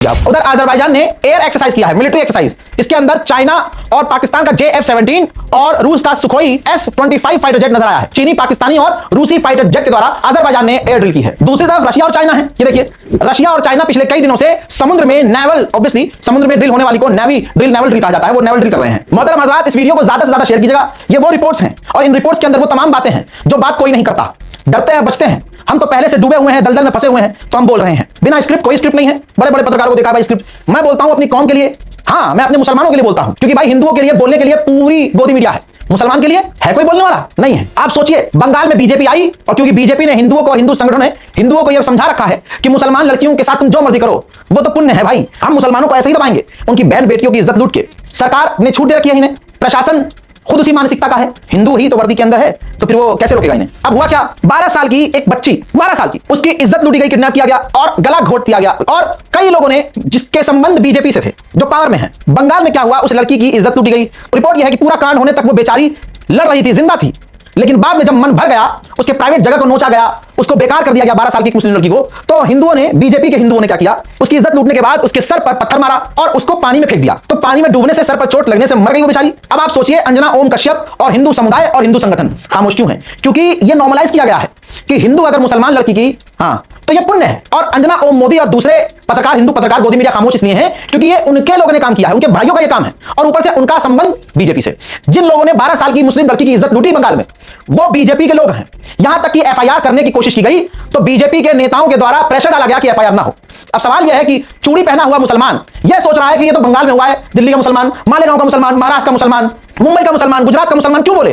उधर अजरबैजान ने air exercise किया है, मिलिट्री एक्सरसाइज। इसके अंदर चाइना और पाकिस्तान का JF-17 और रूस का सुखोई S-25 फाइटर जेट नजर आया है। चीनी, पाकिस्तानी और रूसी फाइटर जेट के द्वारा अजरबैजान ने एयर ड्रिल की है। दूसरी तरफ रशिया और चाइना है। ये देखिए, रशिया और चाइना पिछले कई दिनों से समुद्र में नेवल, ऑब्वियसली समुद्र में ड्रिल होने वाली को नेवी ड्रिल, नेवल ड्रिल कहा जाता है, वो नेवल ड्रिल कर रहे हैं। मोहतरम हज़रात, इस वीडियो को ज्यादा से ज्यादा शेयर कीजिएगा। ये वो रिपोर्ट्स हैं और इन रिपोर्ट्स के अंदर वो तमाम बातें हैं जो बात कोई नहीं करता। डरते हैं, बचते हैं। हम तो पहले से डूबे हुए हैं, दलदल में फंसे हुए हैं, तो हम बोल रहे हैं बिना स्क्रिप्ट। कोई स्क्रिप्ट नहीं है। बड़े बड़े पत्रकारों को देखा भाई स्क्रिप्ट। मैं बोलता हूं अपनी कौम के लिए, हाँ मैं अपने मुसलमानों के लिए बोलता हूं, क्योंकि भाई हिंदुओं के लिए बोलने के लिए पूरी गोदी मीडिया है, मुसलमान के लिए है कोई बोलने वाला नहीं है। आप सोचिए, बंगाल में बीजेपी आई और क्योंकि बीजेपी ने हिंदुओं को, हिंदू संगठन ने हिंदुओं को यह समझा रखा है कि मुसलमान लड़कियों के साथ तुम जो मर्जी करो, वो तो पुण्य है भाई, हम मुसलमानों को ऐसे ही दबाएंगे, उनकी बहन बेटियों की इज्जत लूट के। सरकार ने छूट दे रखी है इन्हें, प्रशासन खुद उसी मानसिकता का है, हिंदू ही तो वर्दी के अंदर है, तो फिर वो कैसे रोकेगा इन्हें। अब हुआ क्या, 12 साल की एक बच्ची, 12 साल की, उसकी इज्जत लूटी गई, किडनैप किया गया और गला घोट दिया गया। और कई लोगों ने जिसके संबंध बीजेपी से थे, जो पावर में है। बंगाल में क्या हुआ, उस लड़की की इज्जत लूटी गई। रिपोर्ट यह है कि पूरा कांड होने तक वो बेचारी लड़ रही थी, जिंदा थी, लेकिन बाद में जब मन भर गया, उसके प्राइवेट जगह को नोचा गया, उसको बेकार कर दिया गया 12 साल की मुस्लिम लड़की को, तो हिंदुओं ने, बीजेपी के हिंदुओं ने क्या किया, उसकी इज्जत लूटने के बाद उसके सर पर पत्थर मारा और उसको पानी में फेंक दिया। तो पानी में डूबने से, सर पर चोट लगने से मर गई वो बेचारी। अब आप सोचिए, अंजना ओम कश्यप और हिंदू समुदाय और हिंदू संगठन खामोश क्यों हैं? क्योंकि ये नॉर्मलाइज किया गया है कि हिंदू अगर मुसलमान लड़की की, हाँ तो ये पुण्य है। और अंजना ओम मोदी और दूसरे पत्रकार, हिंदू पत्रकार, गोदी मीडिया खामोश इसलिए हैं क्योंकि ये उनके लोगों ने काम किया है, उनके भाइयों का ये काम है, और ऊपर से उनका संबंध बीजेपी से। जिन लोगों ने 12 साल की मुस्लिम लड़की की इज्जत लूटी बंगाल में, वो बीजेपी के लोग हैं। यहां तक कि FIR करने की कोशिश की गई तो बीजेपी के नेताओं के द्वारा प्रेशर डाला गया कि FIR ना हो। अब सवाल यह है कि चूड़ी पहना हुआ मुसलमान यह सोच रहा है कि ये तो बंगाल में हुआ है, दिल्ली का मुसलमान, मालेगांव का मुसलमान, महाराष्ट्र का मुसलमान, मुंबई का मुसलमान, गुजरात का मुसलमान क्यों बोले?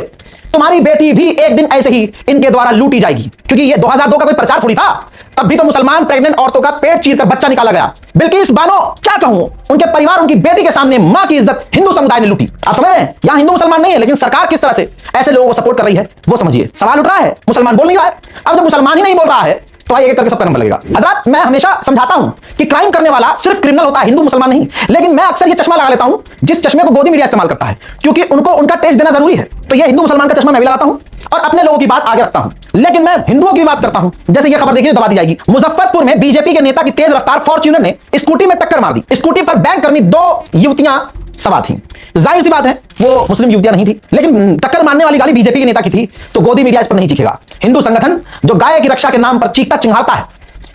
तुम्हारी बेटी भी एक दिन ऐसे ही इनके द्वारा लूटी जाएगी, क्योंकि ये 2002 का कोई प्रचार थोड़ी था। तब भी तो मुसलमान प्रेग्नेंट औरतों का पेट चीरकर बच्चा निकाला गया। बिल्किस बानो, क्या कहूं, उनके परिवार, उनकी बेटी के सामने मां की इज्जत हिंदू समुदाय ने लूटी। आप समझ रहे हैं, यहां हिंदू मुसलमान नहीं है, लेकिन सरकार किस तरह से ऐसे लोगों को सपोर्ट कर रही है वो समझिए। सवाल उठ रहा है, मुसलमान बोल नहीं रहा है। अब जब मुसलमान ही नहीं बोल रहा है तो एक करके सबका नंबर लगेगा। हजरत, मैं हमेशा समझाता हूं कि क्राइम करने वाला सिर्फ क्रिमिनल होता है, हिंदू मुसलमान नहीं। लेकिन मैं अक्सर ये चश्मा लगा लेता हूं जिस चश्मे को गोदी मीडिया इस्तेमाल करता है, क्योंकि उनको उनका टेस्ट देना जरूरी है। तो ये हिंदू मुसलमान का चश्मा मैं भी लगाता हूं और अपने लोगों की बात आगे रखता हूं, लेकिन मैं हिंदुओं की बात करता हूं। जैसे ये खबर देखिए, दबा दी जाएगी। मुजफ्फरपुर में बीजेपी के नेता की तेज रफ्तार फॉर्च्यूनर ने स्कूटी में टक्कर मार दी। स्कूटी पर बैंक कर्मी 2 युवतियां सवार थी। जाहिर सी बात है वो मुस्लिम युवतियां नहीं थी, लेकिन टक्कर मारने वाली गाली बीजेपी के नेता की थी, तो गोदी मीडिया इस पर नहीं चीखेगा। हिंदू संगठन जो गाय की रक्षा के नाम पर चीखता चिंघाड़ता है,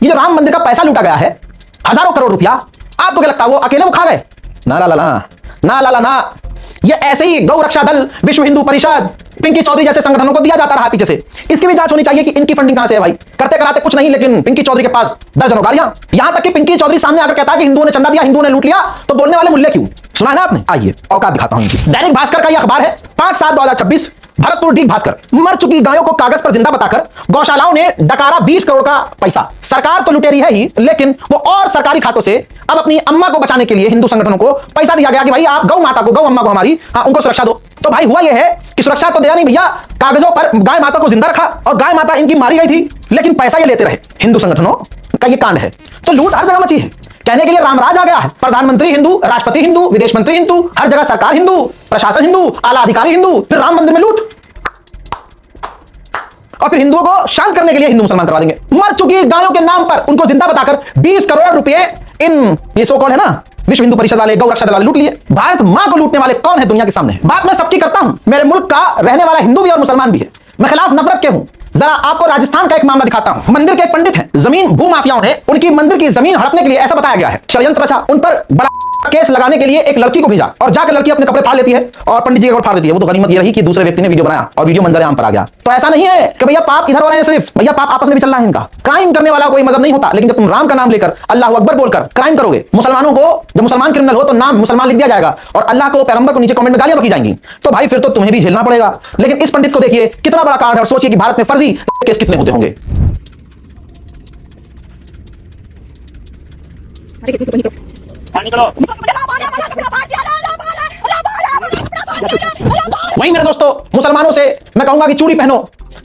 ये जो राम मंदिर का पैसा लूटा गया है, हजारों करोड़ रुपया, आपको क्या लगता है वो अकेले वो खा गए? ना ला ला ना, ना ला ला ना, ये ऐसे ही गौ रक्षा दल, विश्व हिंदू परिषद, पिंकी चौधरी जैसे संगठनों को दिया जाता रहा पीछे से। इसकी भी जांच होनी चाहिए कि इनकी फंडिंग कहां से है भाई। करते कराते कुछ नहीं, लेकिन पिंकी चौधरी के पास दर्जनों गालियां। यहां तक कि पिंकी चौधरी सामने आकर कहता है कि हिंदुओं ने चंदा दिया, हिंदुओं ने लूट लिया, तो बोलने वाले मुल्ले क्यों? सुना है ना आपने? आइए औकात दिखाता हूं इनकी। दैनिक भास्कर का यह अखबार है, 5/7/2024, भरतपुर डीग भास्कर। मर चुकी गायों को कागज पर जिंदा बताकर गौशालाओं ने डकारा 20 करोड़ का पैसा। सरकार तो लुटेरी है ही, लेकिन वो और सरकारी खातों से अब अपनी अम्मा को बचाने के लिए हिंदू संगठनों को पैसा दिया गया कि भाई आप गौ माता को, गौ अम्मा को हमारी, हाँ उनको सुरक्षा दो। तो भाई हुआ यह है कि सुरक्षा तो दिया नहीं भैया, कागजों पर गाय माता को जिंदा रखा और गाय माता इनकी मारी गई थी, लेकिन पैसा ये लेते रहे। हिंदू संगठनों का ये कांड है। तो लूट हर जगह मची है। कहने के लिए रामराज आ गया है। प्रधानमंत्री हिंदू, राष्ट्रपति हिंदू, विदेश मंत्री हिंदू, हर जगह सरकार हिंदू, प्रशासन हिंदू, आला अधिकारी हिंदू, फिर राम मंदिर में लूट, और फिर हिंदुओं को शांत करने के लिए हिंदू मुसलमान करवा देंगे। मर चुकी गायों के नाम पर उनको जिंदा बताकर 20 करोड़ रुपए इन ये सो कॉल्ड है ना विश्व हिंदू परिषद वाले, गौ रक्षा दल वाले लूट लिए। भारत मां को लूटने वाले कौन है दुनिया के सामने? बात मैं सबकी करता हूं, मेरे मुल्क का रहने वाला हिंदू भी और मुसलमान भी है, मैं खिलाफ नफरत के हूं। जरा आपको राजस्थान का एक मामला दिखाता हूं। मंदिर के एक पंडित हैं, जमीन भू माफियाओं ने उनकी मंदिर की जमीन हड़पने के लिए, ऐसा बताया गया है, षड्यंत्र रचा। उन पर बड़ा केस लगाने के लिए एक लड़की को भेजा और जाकर लड़की अपने कपड़े फाड़ लेती है और पंडित जी के कपड़े फाड़ देती है। वो तो गनीमत ये रही कि दूसरे व्यक्ति ने वीडियो बनाया और वीडियो मंजर आम पर आ गया। तो ऐसा नहीं है कि भैया पाप इधर हो रहे हैं, सिर्फ भैया पाप आपस में भी चल रहा है इनका। क्राइम करने वाला कोई मजहब नहीं होता, लेकिन जब तुम राम का नाम लेकर, अल्लाह अकबर बोलकर क्राइम करोगे, मुसलमानों को, जब मुसलमान क्रिमिनल हो तो नाम मुसलमान लिख दिया जाएगा और अल्लाह को, पैगंबर को नीचे कमेंट में गालियां बकी जाएंगी, तो भाई फिर तो तुम्हें भी झेलना पड़ेगा। लेकिन इस पंडित को देखिए कितना बड़ा कांड है, और सोचिए कि भारत में फर्जी केस कितने होते होंगे। वहीं मेरे दोस्तों, मुसलमानों से मैं कहूंगा कि चूड़ी पहनो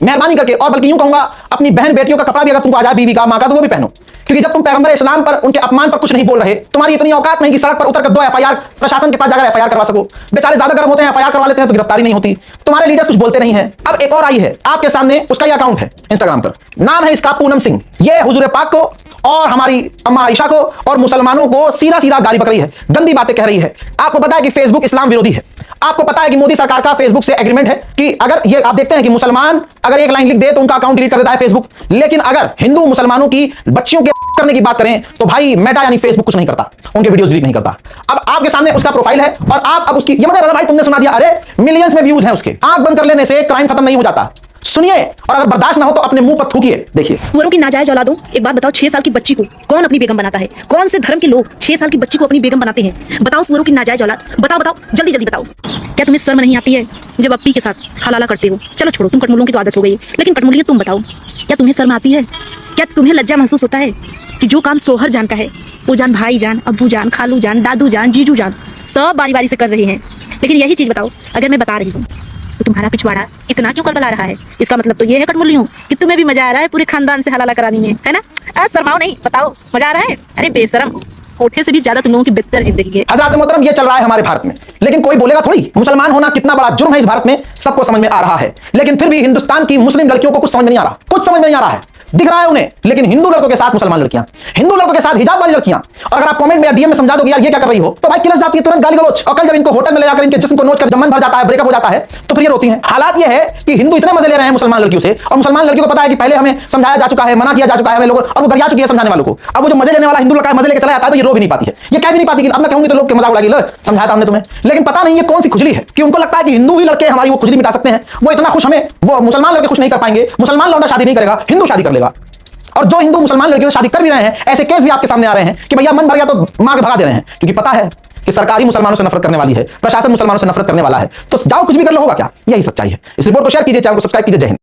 मेहरबानी करके, और बल्कि यूं कहूंगा अपनी बहन बेटियों का कपड़ा भी अगर तुमको आ जाए, बीवी का, मां का, तो वो भी पहनो, क्योंकि जब तुम पैगंबर इस्लाम पर, उनके अपमान पर कुछ नहीं बोल रहे, तुम्हारी इतनी औकात नहीं कि सड़क पर उतरकर 2 एफआईआर प्रशासन के पास जाकर एफआईआर करवा सको। बेचारे ज्यादा गर्म होते हैं, एफआईआर करवा लेते हैं तो गिरफ्तारी नहीं होती। तुम्हारे लीडर्स कुछ बोलते नहीं है। अब एक और आई है आपके सामने, उसका ये अकाउंट है इंस्टाग्राम पर, नाम है इसका पूनम सिंह। ये हुजूर पाक को और हमारी अम्मा आयशा को और मुसलमानों को सीधा सीधा गाली बक रही है, गंदी बातें कह रही है। आपको पता है कि फेसबुक इस्लाम विरोधी है। आपको पता है कि मोदी सरकार का फेसबुक से एग्रीमेंट है कि अगर ये आप देखते हैं कि मुसलमान अगर एक लाइन लिख दे तो उनका अकाउंट डिलीट कर देता है फेसबुक, लेकिन अगर हिंदू मुसलमानों की बच्चियों के करने की बात करें तो भाई मेटा यानी फेसबुक कुछ नहीं करता, उनके वीडियोस डिलीट नहीं करता। अब आपके सामने उसका प्रोफाइल है और आप अब उसकी, ये मतलब रजा भाई तुमने सुना दिया, अरे मिलियंस में व्यूज हैं उसके। आंख बंद कर लेने से क्राइम खत्म नहीं हो जाता। सुनिए, और अगर बर्दाश्त ना हो तो अपने मुंह पर थूकिए। देखिए, वरों की नाजायज औलादों, एक बात बताओ, 6 साल की बच्ची को कौन अपनी बेगम बनाता है? कौन से धर्म के लोग 6 साल की बच्ची को अपनी बेगम बनाते हैं? बताओ सुअरों की नाजायज औलाद, बताओ बताओ, जल्दी जल्दी बताओ। क्या तुम्हें शर्म नहीं आती है जब अपनी के साथ हलाला करते हो? चलो छोड़ो, तुम कटमुल्लों की तो आदत हो गई, लेकिन कटमुल्लियों तुम बताओ, क्या तुम्हें शर्म आती है? क्या तुम्हें लज्जा महसूस होता है कि जो काम सोहर जान का है वो जान भाई जान, अब्बू जान, खालू जान, दादू जान, जीजू जान सब बारी बारी से कर रहे हैं? लेकिन यही चीज बताओ, अगर मैं बता रही हूँ तो तुम्हारा पिछवाड़ा इतना क्यों करबला रहा है? इसका मतलब तो ये है कटमुल्लियों कि तुम्हें भी मजा आ रहा है पूरे खानदान से हलाला करानी में, है ना? शर्माओ नहीं, बताओ मजा आ रहा है? अरे बेशरम, कोठे से भी ज्यादा तुम लोगों की बेहतर जिंदगी है। हज़रात मोहतरम, ये चल रहा है हमारे भारत में, लेकिन कोई बोलेगा थोड़ी। मुसलमान होना कितना बड़ा जुर्म है इस भारत में सबको समझ में आ रहा है, लेकिन फिर भी हिंदुस्तान की मुस्लिम लड़कियों को कुछ समझ नहीं आ रहा, कुछ समझ में नहीं आ रहा है। दिख रहा है उन्हें, लेकिन हिंदू लड़कों के साथ मुसलमान लड़कियां, हिंदू लड़कों के साथ हिजाब वाली लड़कियां, और अगर आप कमेंट में या डीएम में समझा दो कि यार ये क्या कर रही हो, तो भाई किलस जाती है तुरंत गाली गलौज। और कल जब इनको होटल में ले जाकर इनके जिस्म को नोच कर जमन भर जाता है, ब्रेकअप हो जाता है, तो फिर ये रोती हैं। हालात ये है कि हिंदू इतने मजे ले रहे हैं मुसलमान लड़कियों से, और मुसलमान लड़कियों को पता है कि पहले हमें समझाया जा चुका है, मना किया जा चुका है हमें लोगों, और वो गरिया चुकी है समझाने वालों को। अब वो जो मजे लेने वाला हिंदू लड़का मजे लेके चला जाता है तो ये रो भी नहीं पाती है, ये कह भी नहीं पाती कि अब मैं कहूंगी तो लोग के मजाक उड़ाएगी, लो समझाया था हमने तुम्हें। लेकिन पता नहीं ये कौन सी खुजली है कि उनको लगता है कि हिंदू ही लड़के हमारी वो खुजली मिटा सकते हैं। वो इतना खुश, हमें वो मुसलमान लड़के खुश नहीं कर पाएंगे। मुसलमान लौंडा शादी नहीं करेगा, हिंदू शादी कर लेगा। और जो हिंदू मुसलमान लड़कियों से शादी कर भी रहे हैं, ऐसे केस भी आपके सामने आ रहे हैं कि भैया मन भर गया तो मां के भगा दे रहे हैं, क्योंकि पता है कि सरकारी मुसलमानों से नफरत करने वाली है, प्रशासन मुसलमानों से नफरत करने वाला है, तो जाओ कुछ भी कर लो, होगा क्या? यही सच्चाई है। इस रिपोर्ट को शेयर कीजिए, चैनल को सब्सक्राइब कीजिए। जय हिंद।